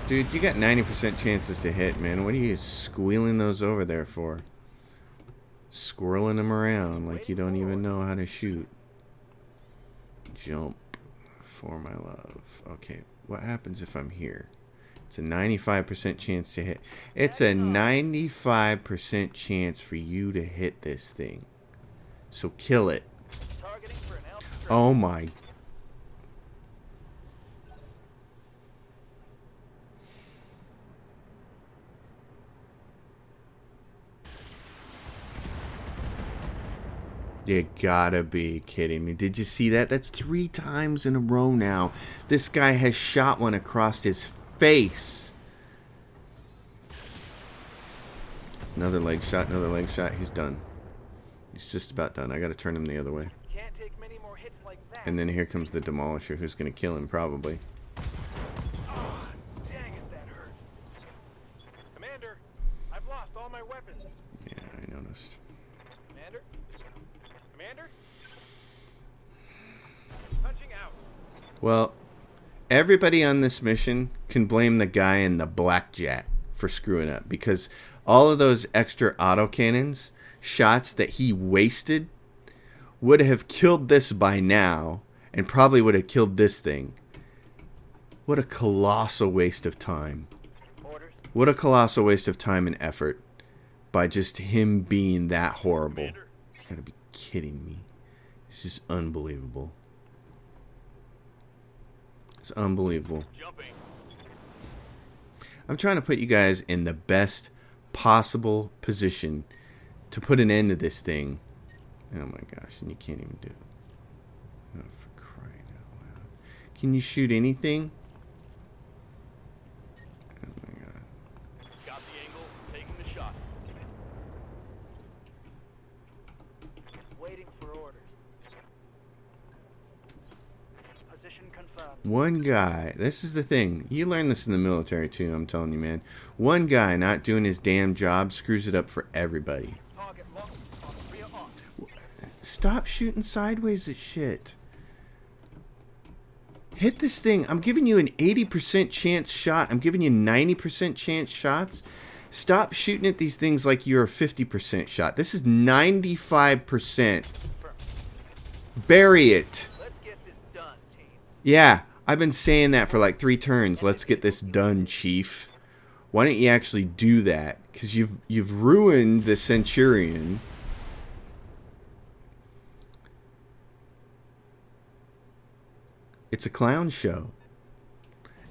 Dude, you got 90% chances to hit, man. What are you squealing those over there for? Squirreling them around like you don't even know how to shoot. Jump for my love. Okay, what happens if I'm here? It's a 95% chance to hit. It's a 95% chance for you to hit this thing. So kill it. Oh my. You gotta be kidding me. Did you see that? That's 3 times in a row now. This guy has shot one across his face. Another leg shot, another leg shot. He's done. He's just about done. I gotta turn him the other way. Can't take many more hits like that. And then here comes the Demolisher, who's gonna kill him probably. Oh, dang it, that hurt. Commander, I've lost all my weapons. Yeah, I noticed. Commander? Commander? Punching out. Well, everybody on this mission can blame the guy in the blackjack for screwing up, because all of those extra autocannons shots that he wasted would have killed this by now, and probably would have killed this thing. What a colossal waste of time. Orders. What a colossal waste of time and effort by just him being that horrible. You gotta be kidding me. This is unbelievable. It's unbelievable. Jumping. I'm trying to put you guys in the best possible position to put an end to this thing. Oh my gosh, and you can't even do it. Oh, for crying out loud. Can you shoot anything? Oh my god. Got the angle, taking the shot. Waiting for orders. Position confirmed. One guy, this is the thing. You learn this in the military too, I'm telling you, man. One guy not doing his damn job screws it up for everybody. Target locked on rear arc. Stop shooting sideways at shit. Hit this thing. I'm giving you an 80% chance shot. I'm giving you 90% chance shots. Stop shooting at these things like you're a 50% shot. This is 95%. Bury it. Let's get this done, team. Yeah, I've been saying that for like 3 turns. Let's get this done, Chief. Why don't you actually do that? Because you've ruined the Centurion. It's a clown show.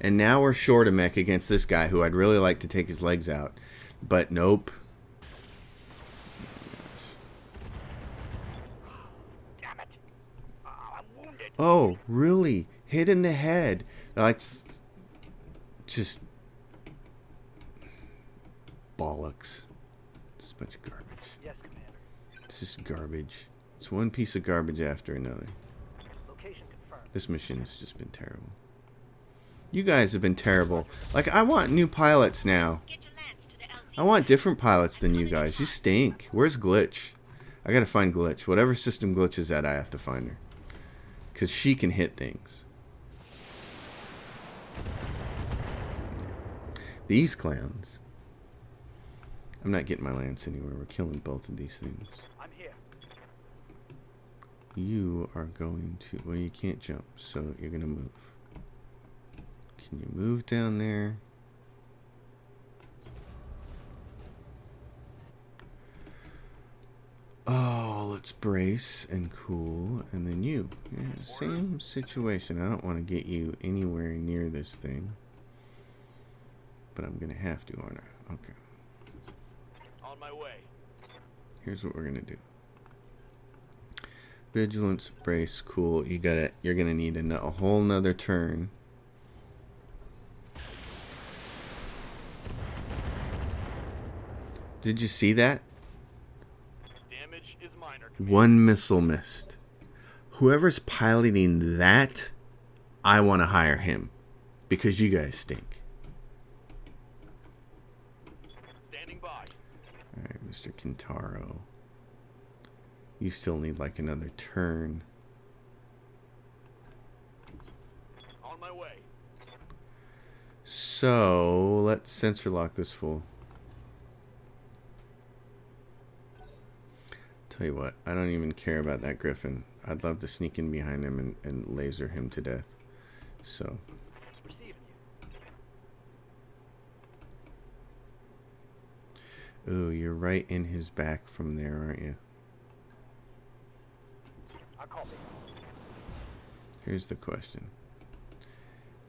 And now we're short a mech against this guy who I'd really like to take his legs out. But nope. Damn it. I'm wounded. Oh, really? Hit in the head. Like, just bollocks. It's a bunch of garbage. Yes, Commander. It's just garbage. It's one piece of garbage after another. Location confirmed. This mission has just been terrible. You guys have been terrible. Like, I want new pilots now. I want different pilots than you guys. You stink. Where's Glitch? I gotta find Glitch. Whatever system Glitch is at, I have to find her. Because she can hit things. These clowns. I'm not getting my lance anywhere. We're killing both of these things. I'm here. You are going to... Well, you can't jump, so you're going to move. Can you move down there? Oh, let's brace and cool. And then you. Yeah, same situation. I don't want to get you anywhere near this thing. But I'm going to have to, aren't I? Okay. On my way. Here's what we're going to do. Vigilance, brace, cool. You're gonna need a whole nother turn. Did you see that? Damage is minor. One missile missed. Whoever's piloting that, I want to hire him. Because you guys stink. Mr. Cantaro. You still need like another turn. On my way. So, let's sensor lock this fool. Tell you what, I don't even care about that Griffin. I'd love to sneak in behind him and laser him to death. So. Receiving you. Ooh, you're right in his back from there, aren't you? I copy. Here's the question.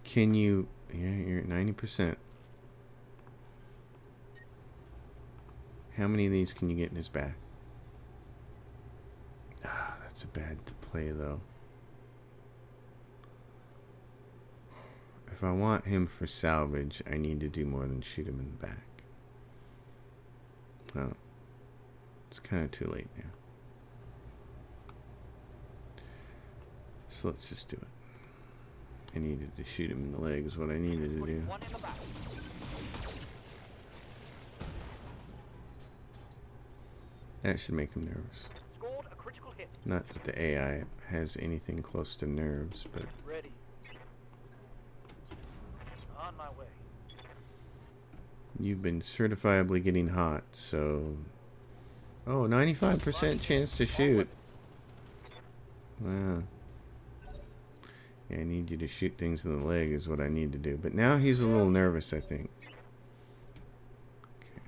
Can you... Yeah, you're at 90%. How many of these can you get in his back? Ah, that's a bad play, though. If I want him for salvage, I need to do more than shoot him in the back. Well, it's kind of too late now. So let's just do it. I needed to shoot him in the leg is what I needed to do. That should make him nervous. Scored a critical hit. Not that the AI has anything close to nerves, but... Ready. On my way. You've been certifiably getting hot, so... Oh, 95% chance to shoot. Wow. Yeah, I need you to shoot things in the leg is what I need to do. But now he's a little nervous, I think. Okay.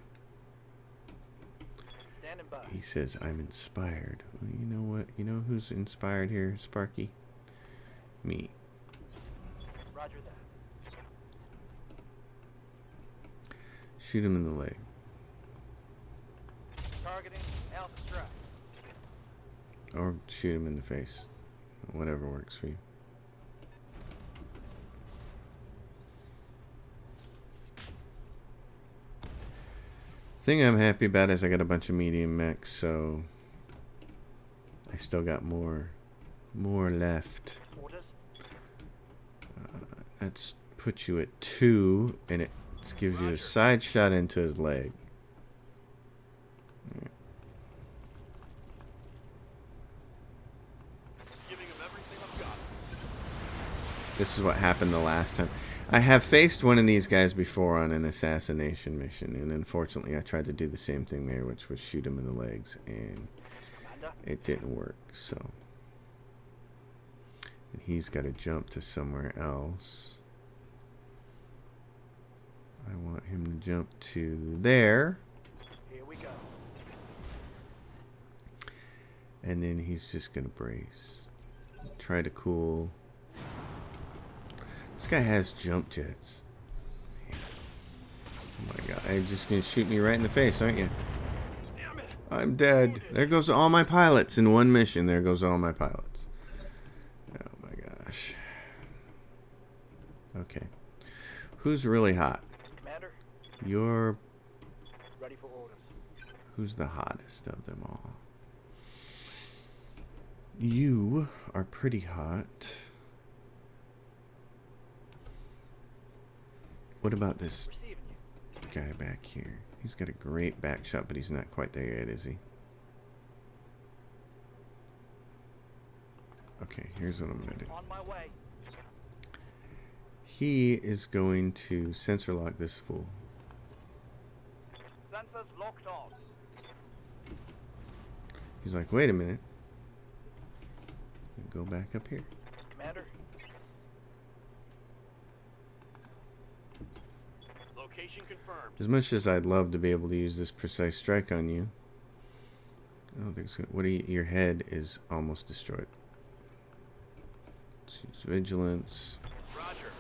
Standing by. He says, I'm inspired. Well, you know what? You know who's inspired here, Sparky? Me. Roger that. Shoot him in the leg. Targeting Alpha Strike. Or shoot him in the face. Whatever works for you. Thing I'm happy about is I got a bunch of medium mechs, so I still got more left. Orders. Let's put you at 2, and it gives you a side shot into his leg. Giving him everything I've got. This is what happened the last time. I have faced one of these guys before on an assassination mission, and unfortunately I tried to do the same thing there, which was shoot him in the legs, and it didn't work, so. And he's got to jump to somewhere else. I want him to jump to there. Here we go. And then he's just going to brace. Try to cool. This guy has jump jets. Man. Oh my god. You're just going to shoot me right in the face, aren't you? Damn it. I'm dead. There goes all my pilots in one mission. There goes all my pilots. Oh my gosh. Okay. Who's really hot? Commander. You're... Ready for orders. Who's the hottest of them all? You are pretty hot. What about this Receiving you. guy back here? He's got a great back shot, but he's not quite there yet, is he? Okay, here's what I'm going to do. On my way. He is going to sensor lock this fool. Sensors locked on. He's like, wait a minute. Go back up here. Commander. Location confirmed. As much as I'd love to be able to use this precise strike on you, I don't think so. What do you, your head is almost destroyed. Let's use vigilance. Roger.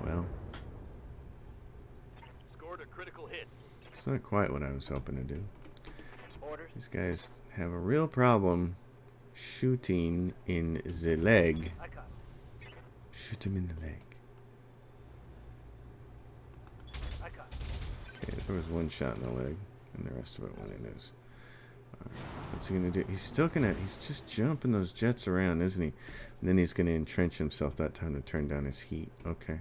Well, Scored a critical hit. it's not quite what I was hoping to do. Orders. These guys have a real problem shooting in the leg. I got. Shoot him in the leg. I got. Okay, there was one shot in the leg, and the rest of it went in his. What's he gonna do? He's still gonna. He's just jumping those jets around, isn't he? And then he's gonna entrench himself that time to turn down his heat. Okay.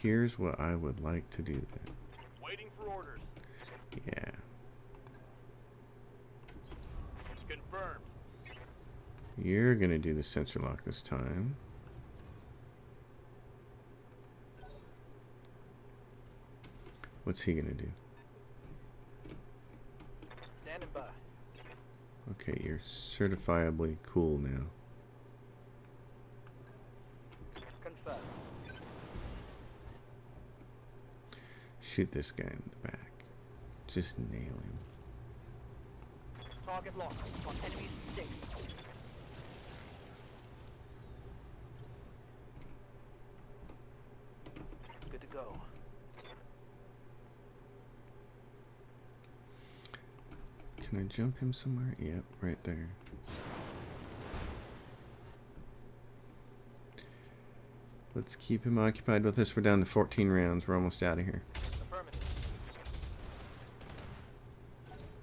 Here's what I would like to do then. Waiting for orders. Yeah. Confirmed. You're gonna do the sensor lock this time. What's he gonna do? Standing by. Okay, you're certifiably cool now. Confirmed. Shoot this guy in the back. Just nail him. Target locked. On enemy 6. Good to go. Can I jump him somewhere? Yep, right there. Let's keep him occupied with this. We're down to 14 rounds. We're almost out of here. Affirmative.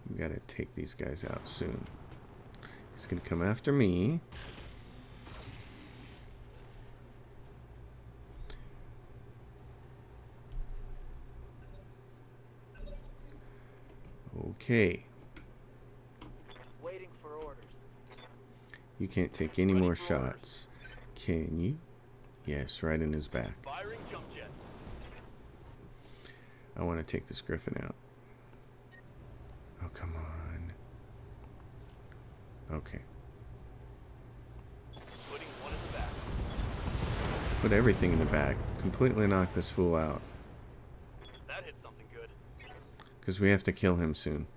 We gotta take these guys out soon. He's gonna come after me. Okay. Waiting for orders. You can't take any more shots. Can you? Yes, right in his back. Firing jump jet. I want to take this Griffin out. Oh, come on. Okay. Putting one in the back. Put everything in the back. Completely knock this fool out. That hit something good. Because we have to kill him soon.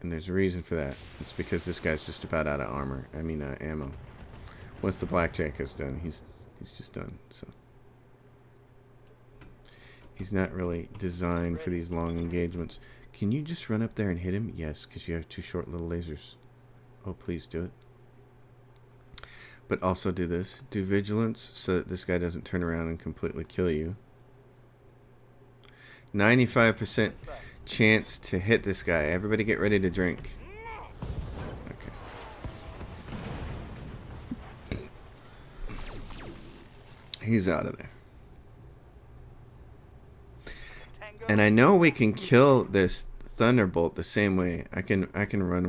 And there's a reason for that. It's because this guy's just about out of armor. I mean, ammo. Once the blackjack is done, he's just done. So he's not really designed for these long engagements. Can you just run up there and hit him? Yes, because you have 2 short little lasers. Oh, please do it. But also do this. Do vigilance so that this guy doesn't turn around and completely kill you. 95% chance to hit this guy. Everybody get ready to drink. Okay. He's out of there. And I know we can kill this Thunderbolt the same way. I can run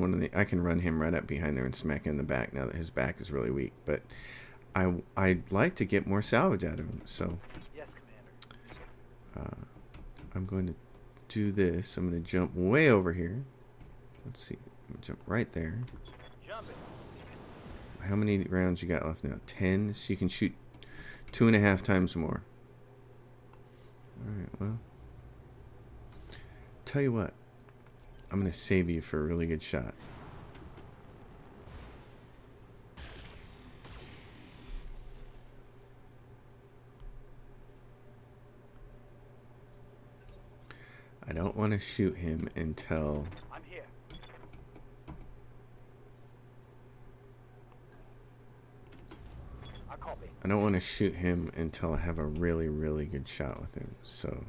him right up behind there and smack him in the back now that his back is really weak. But I'd like to get more salvage out of him. So Yes, Commander. I'm going to do this. I'm going to jump way over here. Let's see. I'm going to jump right there. Jumping. How many rounds you got left now? 10. So you can shoot 2.5 times more. Alright, well. Tell you what. I'm going to save you for a really good shot. I don't want to shoot him until... I'm here. I copy. I don't want to shoot him until I have a really, really good shot with him. So...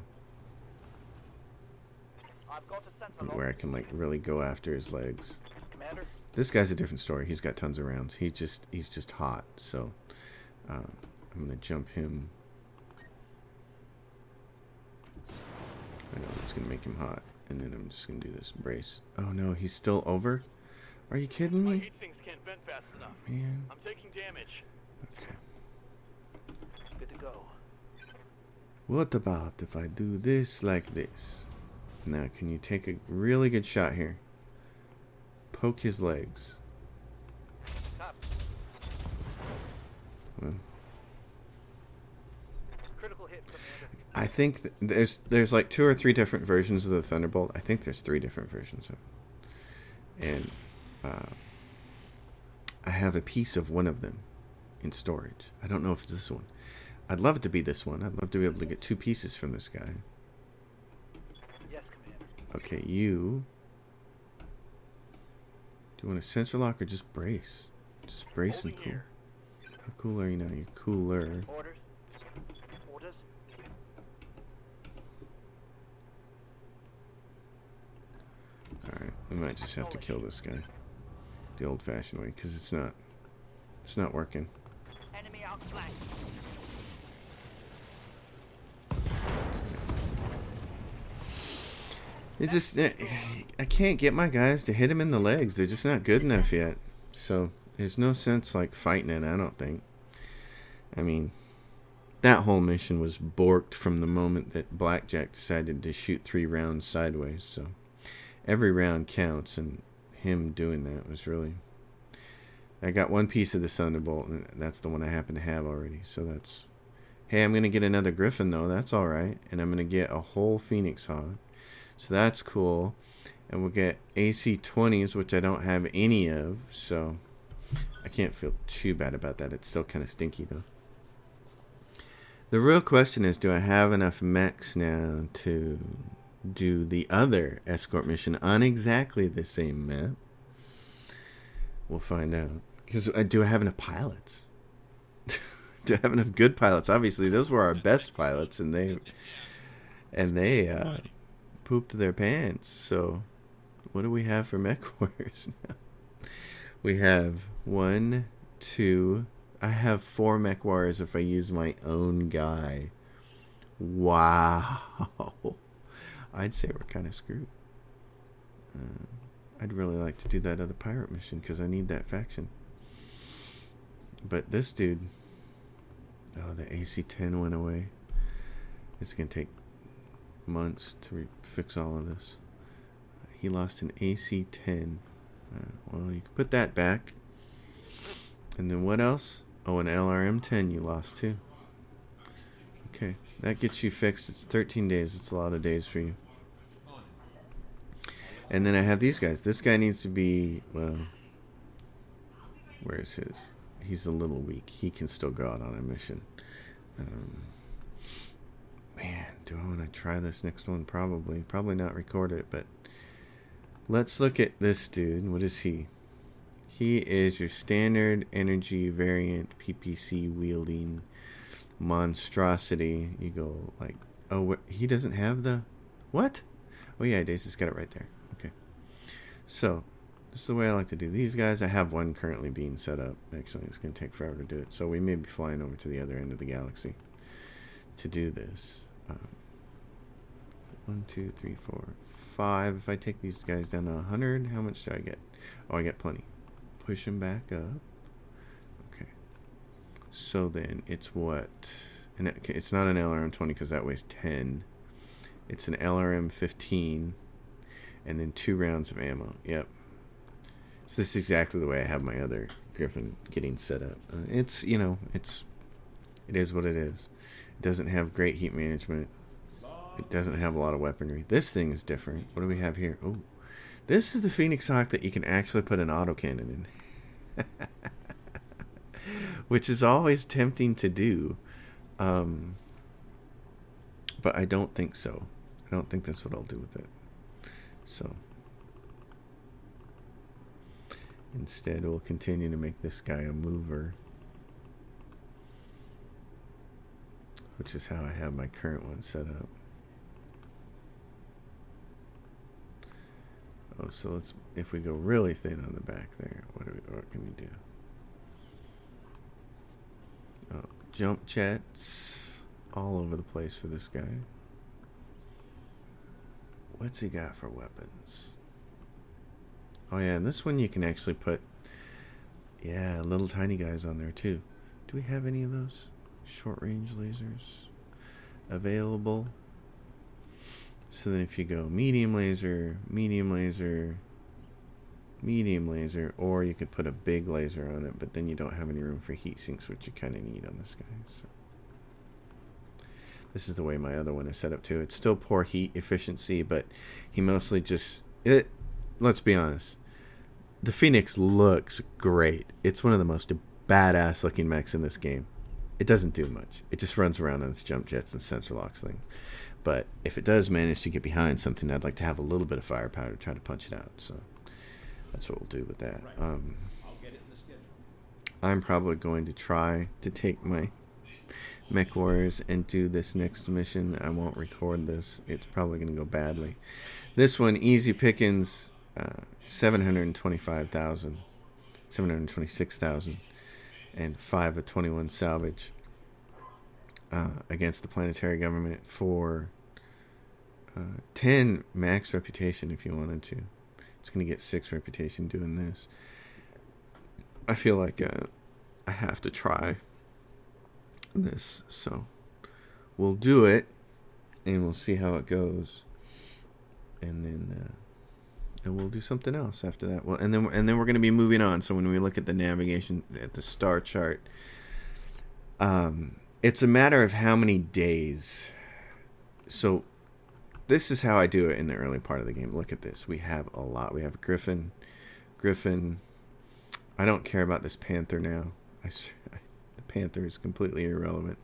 I've got a sensor where I can like really go after his legs. Commander. This guy's a different story. He's got tons of rounds. He's just hot. So I'm gonna jump him. I know it's gonna make him hot, and then I'm just gonna do this brace. Oh no, he's still over. Are you kidding My me? heat sinks can't vent fast enough. Man. I'm taking damage. Okay. Good to go. What about if I do this like this? Now, can you take a really good shot here? Poke his legs. Top. Well, Critical hit, Commander. I think there's like 2 or 3 different versions of the Thunderbolt. I think there's 3 different versions of it. And I have a piece of one of them in storage. I don't know if it's this one. I'd love it to be this one. I'd love to be able to get 2 pieces from this guy. Yes, Commander. Okay, you... Do you want a sensor lock or just brace? Just brace and Holding cool. here. How cool are you now? You're cooler. Orders. Orders. Alright, we might just have to kill this guy. The old-fashioned way, because it's not working. Enemy outflanked. It just, I can't get my guys to hit him in the legs. They're just not good enough yet. So there's no sense like fighting it, I don't think. I mean, that whole mission was borked from the moment that Blackjack decided to shoot 3 rounds sideways. So every round counts, and him doing that was really... I got one piece of the Thunderbolt, and that's the one I happen to have already. So that's... Hey, I'm going to get another Griffin, though. That's all right. And I'm going to get a whole Phoenix Hog. So that's cool. And we'll get AC-20s, which I don't have any of. So I can't feel too bad about that. It's still kind of stinky, though. The real question is, do I have enough mechs now to do the other escort mission on exactly the same map? We'll find out. Because do I have enough pilots? Do I have enough good pilots? Obviously, those were our best pilots, and they pooped their pants. So, what do we have for mech warriors now? We have 1, 2. I have 4 mech warriors if I use my own guy. Wow. I'd say we're kind of screwed. I'd really like to do that other pirate mission because I need that faction. But this dude... Oh, the AC-10 went away. It's going to take months to fix all of this. He lost an AC-10. Well, you can put that back. And then what else? Oh, an LRM-10 you lost too. Okay, that gets you fixed. It's 13 days. It's a lot of days for you. And then I have these guys. This guy needs to be, well, where's his? He's a little weak. He can still go out on a mission. Man, do I want to try this next one? Probably. Probably not record it, but let's look at this dude. What is he? He is your standard energy variant PPC wielding monstrosity. You go like, oh, he doesn't have the, what? Oh yeah, Daisy's got it right there. Okay. So, this is the way I like to do these guys. I have one currently being set up. Actually, it's going to take forever to do it. So we may be flying over to the other end of the galaxy to do this. 1, 2, 3, 4, 5. If I take these guys down to 100, how much do I get? Oh, I get plenty. Push them back up. Okay. So then it's what? And it's not an LRM-20 because that weighs 10. It's an LRM-15. And then 2 rounds of ammo. Yep. So this is exactly the way I have my other Griffin getting set up. It's, you know, it is what it is. It doesn't have great heat management. It doesn't have a lot of weaponry. This thing is different. What do we have here? Oh, this is the Phoenix Hawk that you can actually put an autocannon in. Which is always tempting to do. But I don't think so. I don't think that's what I'll do with it. So... Instead, we'll continue to make this guy a mover. Which is how I have my current one set up. Oh, so let's, if we go really thin on the back there, what can we do? Oh, jump jets all over the place for this guy. What's he got for weapons? Oh yeah, and this one you can actually put, yeah, little tiny guys on there too. Do we have any of those short range lasers available? So then if you go medium laser, medium laser, medium laser, or you could put a big laser on it, but then you don't have any room for heat sinks, which you kind of need on this guy. So this is the way my other one is set up too. It's still poor heat efficiency, but he mostly just, let's be honest, the Phoenix looks great. It's one of the most badass looking mechs in this game. It doesn't do much. It just runs around on its jump jets and sensor locks things. But if it does manage to get behind something, I'd like to have a little bit of firepower to try to punch it out. So that's what we'll do with that. I'll get it in the schedule. I'm probably going to try to take my mech warriors and do this next mission. I won't record this. It's probably going to go badly. This one, easy pickings, 725,000, 726,000, and 5 of 21 salvage against the planetary government for 10 max reputation if you wanted to. It's going to get 6 reputation doing this. I feel like I have to try this, so we'll do it, and we'll see how it goes, and then and we'll do something else after that. Well, and then we're going to be moving on. So when we look at the navigation at the star chart, it's a matter of how many days. So this is how I do it in the early part of the game. Look at this. We have a lot. We have Griffin. I don't care about this Panther now. The Panther is completely irrelevant.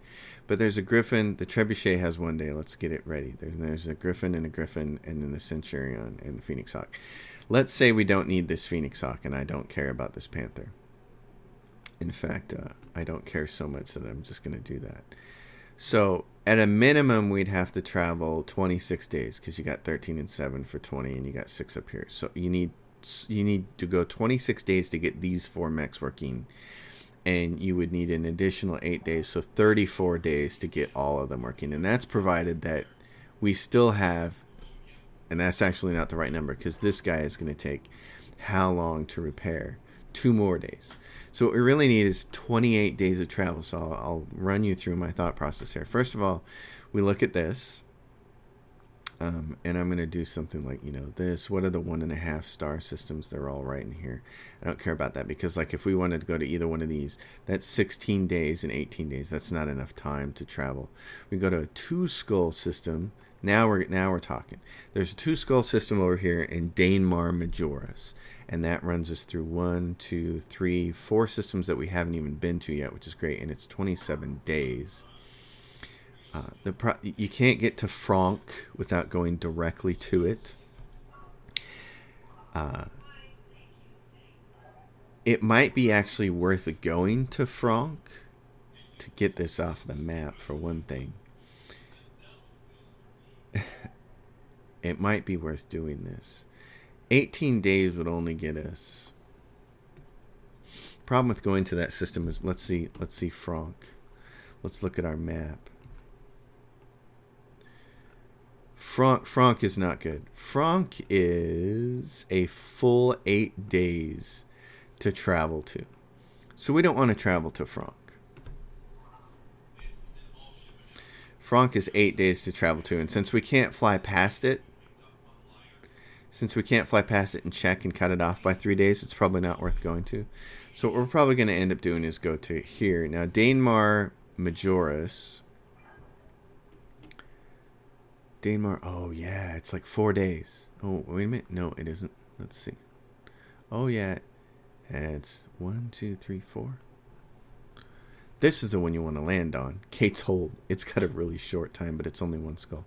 But there's a Griffin. The Trebuchet has 1 day. Let's get it ready. There's a Griffin, and then the Centurion and the Phoenix Hawk. Let's say we don't need this Phoenix Hawk, and I don't care about this Panther. In fact, I don't care so much that I'm just going to do that. So at a minimum, we'd have to travel 26 days because you got 13 and 7 for 20, and you got 6 up here. So you need to go 26 days to get these 4 mechs working, and you would need an additional 8 days, so 34 days to get all of them working. And that's provided that we still have, and that's actually not the right number because this guy is going to take how long to repair? 2 more days. So what we really need is 28 days of travel. So I'll run you through my thought process here. First of all, we look at this. And I'm going to do something like, this. What are the 1.5 star systems? They're all right in here. I don't care about that because, like, if we wanted to go to either one of these, that's 16 days and 18 days. That's not enough time to travel. We go to a 2 skull system. Now we're talking. There's a 2 skull system over here in Danemar Majoris. And that runs us through 1, 2, 3, 4 systems that we haven't even been to yet, which is great. And it's 27 days. You can't get to Franck without going directly to it. It might be actually worth going to Franck to get this off the map, for one thing. It might be worth doing this. 18 days would only get us. Problem with going to that system is, let's see Franck. Let's look at our map. Franck is not good. Franck is a full 8 days to travel to. So we don't want to travel to Franck. Franck is 8 days to travel to, and since we can't fly past it and check and cut it off by 3 days, it's probably not worth going to. So what we're probably going to end up doing is go to here. Now, Danemar Majoris. Oh yeah, it's like 4 days. Oh, wait a minute. No, it isn't. Let's see. Oh yeah, it's 1, 2, 3, 4. This is the one you want to land on. Kate's Hold. It's got a really short time, but it's only 1 skull.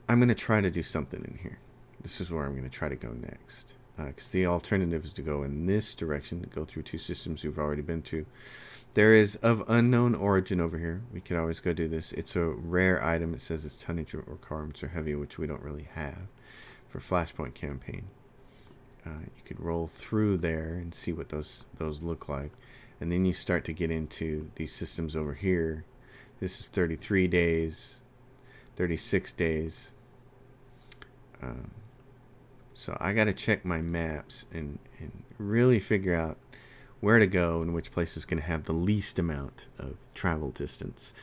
I'm going to try to do something in here. This is where I'm going to try to go next. Because the alternative is to go in this direction, to go through 2 systems we've already been through. There is of unknown origin over here. We could always go do this. It's a rare item. It says its tonnage requirements are heavy, which we don't really have for Flashpoint campaign. You could roll through there and see what those look like. And then you start to get into these systems over here. This is 33 days, 36 days. So I got to check my maps and really figure out where to go and which place is going to have the least amount of travel distance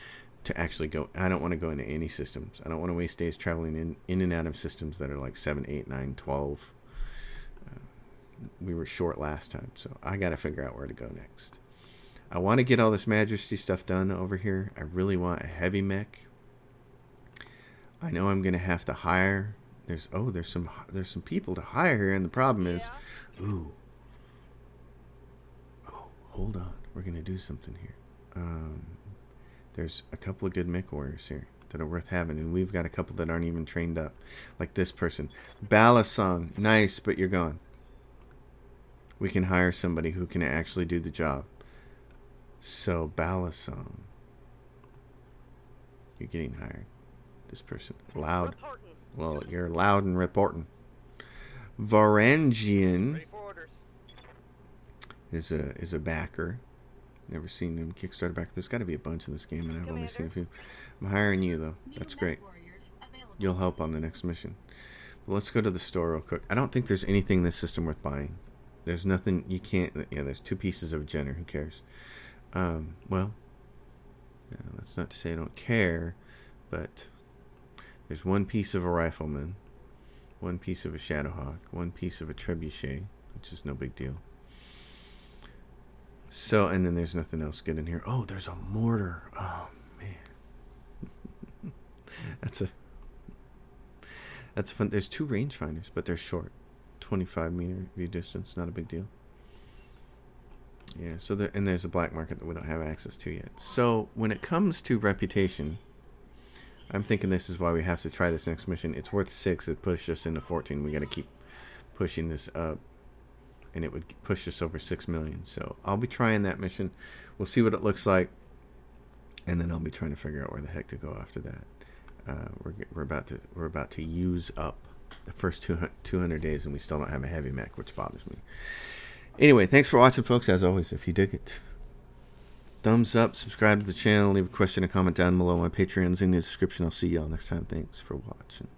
to actually go. I don't want to go into any systems. I don't want to waste days traveling in and out of systems that are like 7, 8, 9, 12. We were short last time, so I got to figure out where to go next. I want to get all this Majesty stuff done over here. I really want a heavy mech. I know I'm going to have to hire. There's some people to hire here, and the problem is, hold on, we're going to do something here. There's a couple of good mech warriors here that are worth having, and we've got a couple that aren't even trained up, like this person. Balasong, nice, but you're gone. We can hire somebody who can actually do the job. So, Balasong, you're getting hired. This person, loud. Well, you're loud and reporting. Varangian is a backer. Never seen him. Kickstarter backer. There's got to be a bunch in this game, and I've only seen a few. I'm hiring you, though. That's great. you'll help on the next mission. But let's go to the store real quick. I don't think there's anything in this system worth buying. There's nothing you can't. Yeah, there's 2 pieces of Jenner. Who cares? Well, yeah, that's not to say I don't care, but there's 1 piece of a rifleman, 1 piece of a Shadowhawk, 1 piece of a trebuchet, which is no big deal. So, and then there's nothing else good in here. Oh, there's a mortar. Oh man, that's fun. There's 2 rangefinders, but they're short, 25 meter view distance. Not a big deal. Yeah. So and there's a black market that we don't have access to yet. So when it comes to reputation, I'm thinking this is why we have to try this next mission. It's worth 6. It pushed us into 14. We got to keep pushing this up, and it would push us over 6 million. So I'll be trying that mission. We'll see what it looks like, and then I'll be trying to figure out where the heck to go after that. We're about to use up the first 200 days, and we still don't have a heavy mech, which bothers me. Anyway, thanks for watching, folks. As always, if you dig it, thumbs up, subscribe to the channel, leave a question or comment down below. My Patreon's in the description. I'll see y'all next time. Thanks for watching.